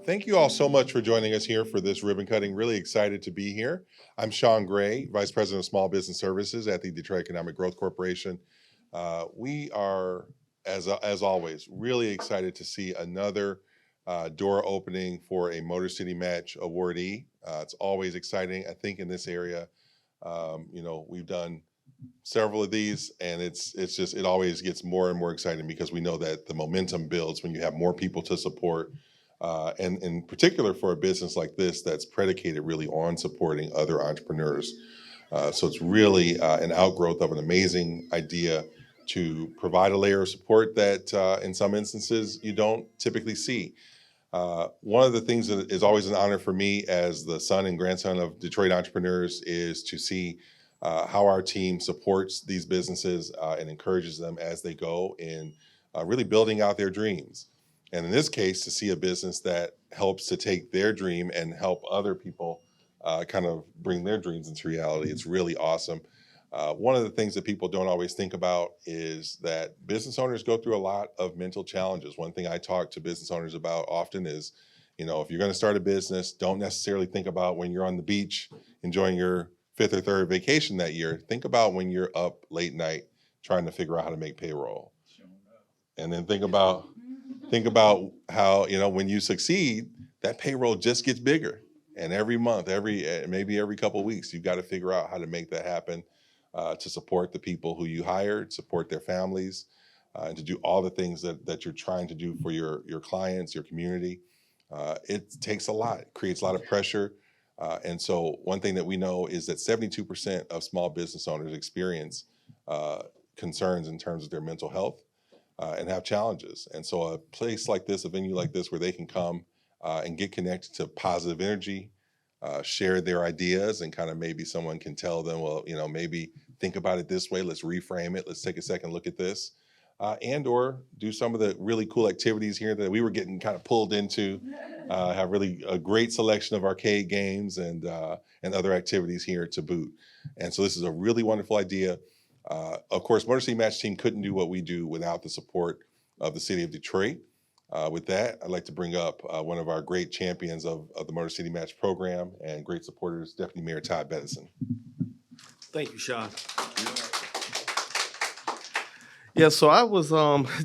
Thank you all so much for joining us here for this ribbon cutting. Really excited to be here. I'm Sean Gray, Vice President of Small Business Services at the Detroit Economic Growth Corporation. We are, as always, really excited to see another door opening for a Motor City Match awardee. It's always exciting. I think in this area, we've done several of these, and it always gets more and more exciting because we know that the momentum builds when you have more people to support. And in particular for a business like this that's predicated really on supporting other entrepreneurs. So it's really an outgrowth of an amazing idea to provide a layer of support that in some instances you don't typically see. One of the things that is always an honor for me as the son and grandson of Detroit entrepreneurs is to see how our team supports these businesses and encourages them as they go in really building out their dreams. And in this case, to see a business that helps to take their dream and help other people kind of bring their dreams into reality, it's really awesome. One of the things that people don't always think about is that business owners go through a lot of mental challenges. One thing I talk to business owners about often is, if you're going to start a business, don't necessarily think about when you're on the beach enjoying your 5th or 3rd vacation that year. Think about when you're up late night trying to figure out how to make payroll. And then think about how, when you succeed, that payroll just gets bigger. And every month, maybe every couple of weeks, you've got to figure out how to make that happen to support the people who you hired, support their families, and to do all the things that you're trying to do for your clients, your community. It takes a lot. It creates a lot of pressure. And so one thing that we know is that 72% of small business owners experience concerns in terms of their mental health. And have challenges. And so a place like this, a venue like this, where they can come and get connected to positive energy, share their ideas, and kind of maybe someone can tell them, well, maybe think about it this way, let's reframe it, let's take a second look at this, and or do some of the really cool activities here that we were getting kind of pulled into, have really a great selection of arcade games and other activities here to boot. And so this is a really wonderful idea. Of course, Motor City Match Team couldn't do what we do without the support of the city of Detroit. With that, I'd like to bring up one of our great champions of the Motor City Match program and great supporters, Deputy Mayor Todd Bettison. Thank you, Sean. Yeah, so I was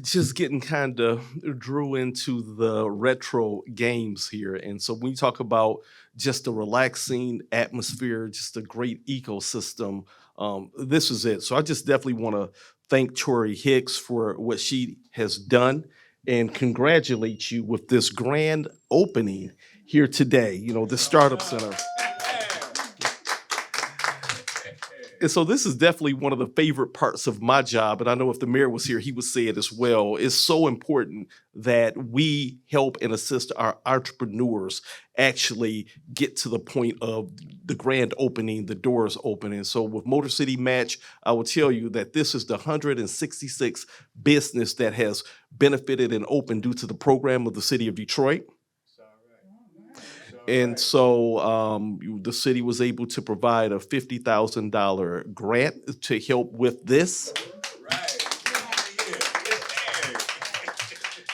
just getting kind of drew into the retro games here. And so when you talk about just a relaxing atmosphere, just a great ecosystem, this is it. So I just definitely want to thank Torri Hicks for what she has done and congratulate you with this grand opening here today, the Startup Center. And so this is definitely one of the favorite parts of my job. And I know if the mayor was here, he would say it as well. It's so important that we help and assist our entrepreneurs actually get to the point of the grand opening, the doors opening. So with Motor City Match, I will tell you that this is the 166th business that has benefited and opened due to the program of the city of Detroit. And so the city was able to provide a $50,000 grant to help with this.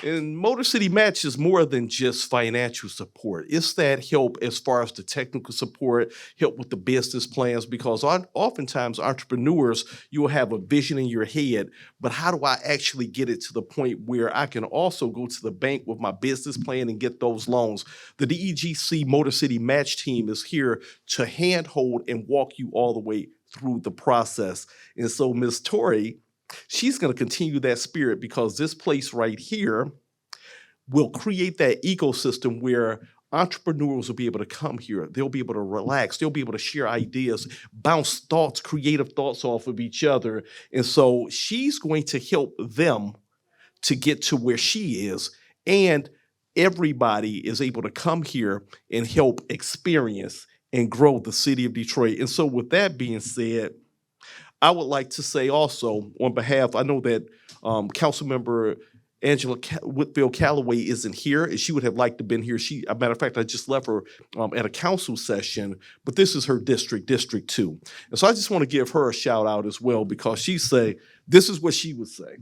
And Motor City Match is more than just financial support. It's that help as far as the technical support, help with the business plans, because oftentimes entrepreneurs, you will have a vision in your head, but how do I actually get it to the point where I can also go to the bank with my business plan and get those loans? The DEGC Motor City Match team is here to handhold and walk you all the way through the process. And so Ms. Torri, she's going to continue that spirit, because this place right here will create that ecosystem where entrepreneurs will be able to come here. They'll be able to relax. They'll be able to share ideas, bounce thoughts, creative thoughts off of each other. And so she's going to help them to get to where she is. And everybody is able to come here and help experience and grow the city of Detroit. And so with that being said, I would like to say also on behalf, I know that Councilmember Angela Whitfield Calloway isn't here, and she would have liked to have been here. As a matter of fact, I just left her at a council session, but this is her district, District 2. And so I just want to give her a shout out as well, because this is what she would say.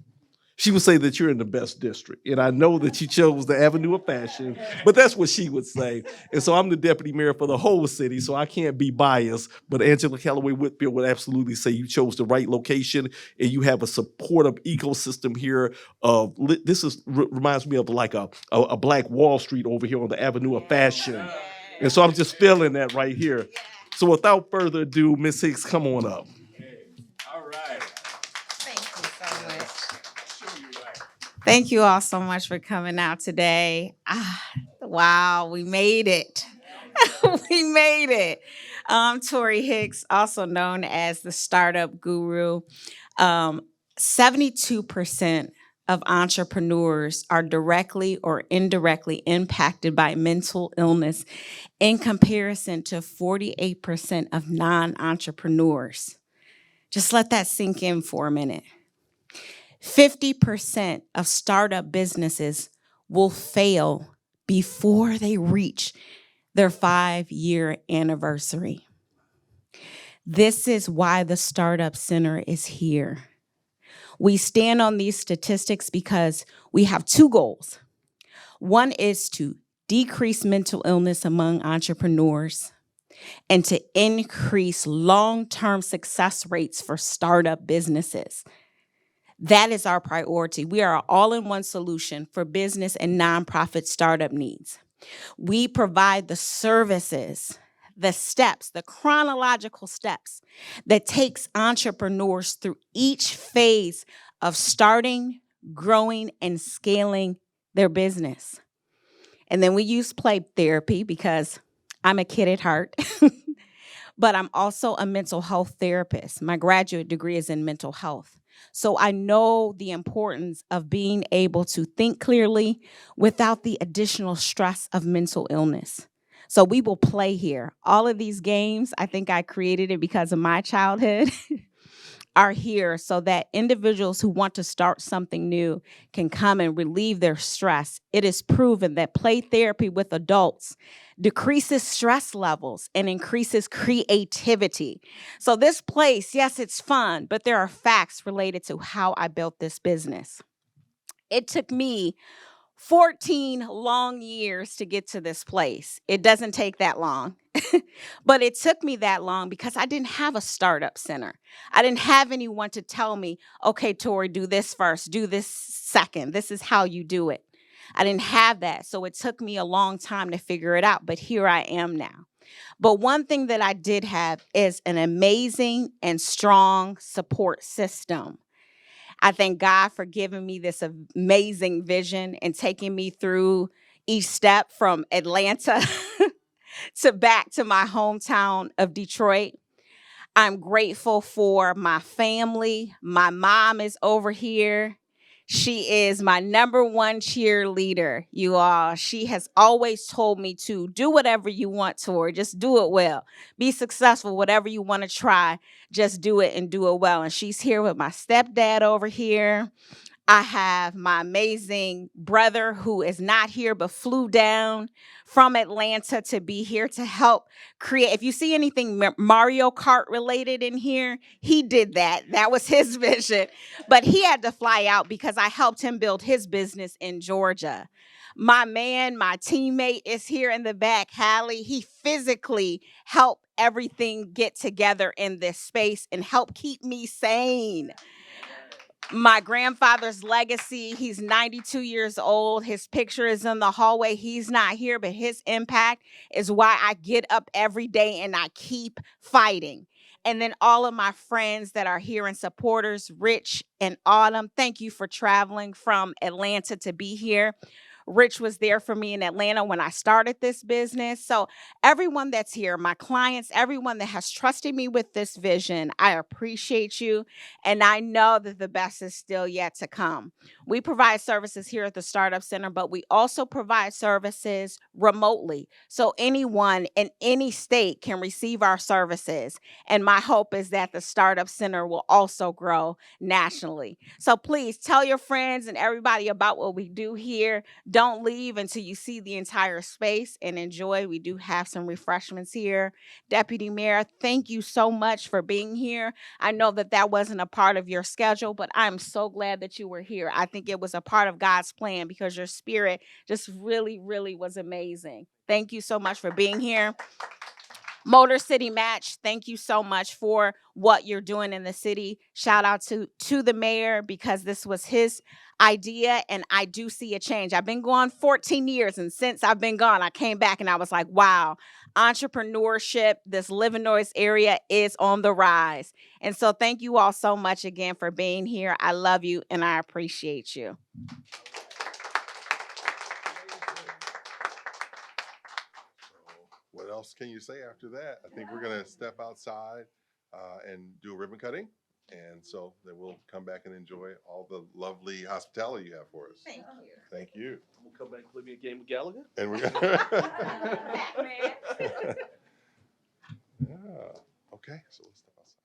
She would say that you're in the best district. And I know that you chose the Avenue of Fashion, but that's what she would say. And so I'm the deputy mayor for the whole city, so I can't be biased. But Angela Calloway Whitfield would absolutely say you chose the right location and you have a supportive ecosystem here. Reminds me of like a Black Wall Street over here on the Avenue of Fashion. And so I'm just feeling that right here. So without further ado, Ms. Hicks, come on up. All right. Thank you so much. Thank you all so much for coming out today. Wow, we made it. We made it. Torri Hicks, also known as the Startup Guru. 72% of entrepreneurs are directly or indirectly impacted by mental illness in comparison to 48% of non-entrepreneurs. Just let that sink in for a minute. 50% of startup businesses will fail before they reach their 5-year anniversary. This is why the Startup Center is here. We stand on these statistics because we have two goals. One is to decrease mental illness among entrepreneurs and to increase long-term success rates for startup businesses. That is our priority. We are an all-in-one solution for business and nonprofit startup needs. We provide the services, the steps, the chronological steps that takes entrepreneurs through each phase of starting, growing, and scaling their business. And then we use play therapy because I'm a kid at heart, but I'm also a mental health therapist. My graduate degree is in mental health. So I know the importance of being able to think clearly without the additional stress of mental illness. So we will play here. All of these games, I think I created it because of my childhood, are here so that individuals who want to start something new can come and relieve their stress. It is proven that play therapy with adults decreases stress levels and increases creativity. So this place, yes, it's fun, but there are facts related to how I built this business. It took me 14 long years to get to this place. It doesn't take that long. But it took me that long because I didn't have a startup center. I didn't have anyone to tell me, okay, Torri, do this first, do this second. This is how you do it. I didn't have that. So it took me a long time to figure it out. But here I am now. But one thing that I did have is an amazing and strong support system. I thank God for giving me this amazing vision and taking me through each step from Atlanta to back to my hometown of Detroit. I'm grateful for my family. My mom is over here. She is my number one cheerleader, you all. She has always told me to do whatever you want, Torri. Just do it well. Be successful, whatever you want to try. Just do it and do it well. And she's here with my stepdad over here. I have my amazing brother who is not here but flew down from Atlanta to be here to help create. If you see anything Mario Kart related in here, he did that. That was his vision. But he had to fly out because I helped him build his business in Georgia. My man, my teammate is here in the back, Hallie. He physically helped everything get together in this space and help keep me sane. My grandfather's legacy, he's 92 years old. His picture is in the hallway. He's not here, but his impact is why I get up every day and I keep fighting. And then all of my friends that are here and supporters, Rich and Autumn, thank you for traveling from Atlanta to be here. Rich was there for me in Atlanta when I started this business. So everyone that's here, my clients, everyone that has trusted me with this vision, I appreciate you. And I know that the best is still yet to come. We provide services here at the Startup Center, but we also provide services remotely. So anyone in any state can receive our services. And my hope is that the Startup Center will also grow nationally. So please tell your friends and everybody about what we do here. don't leave until you see the entire space and enjoy. We do have some refreshments here. Deputy Mayor, thank you so much for being here. I know that that wasn't a part of your schedule, but I'm so glad that you were here. I think it was a part of God's plan because your spirit just really, really was amazing. Thank you so much for being here. Motor City Match, thank you so much for what you're doing in the city. Shout out to the mayor because this was his idea and I do see a change. I've been gone 14 years and since I've been gone, I came back and I was like, wow, entrepreneurship, this Livernois area is on the rise. And so thank you all so much again for being here. I love you and I appreciate you. What else can you say after that? I think we're gonna step outside and do a ribbon cutting. And so then we'll come back and enjoy all the lovely hospitality you have for us. Thank you. Thank you. I'm gonna come back and play me a game of Gallagher. And we're Batman. yeah. Okay, so let's step outside.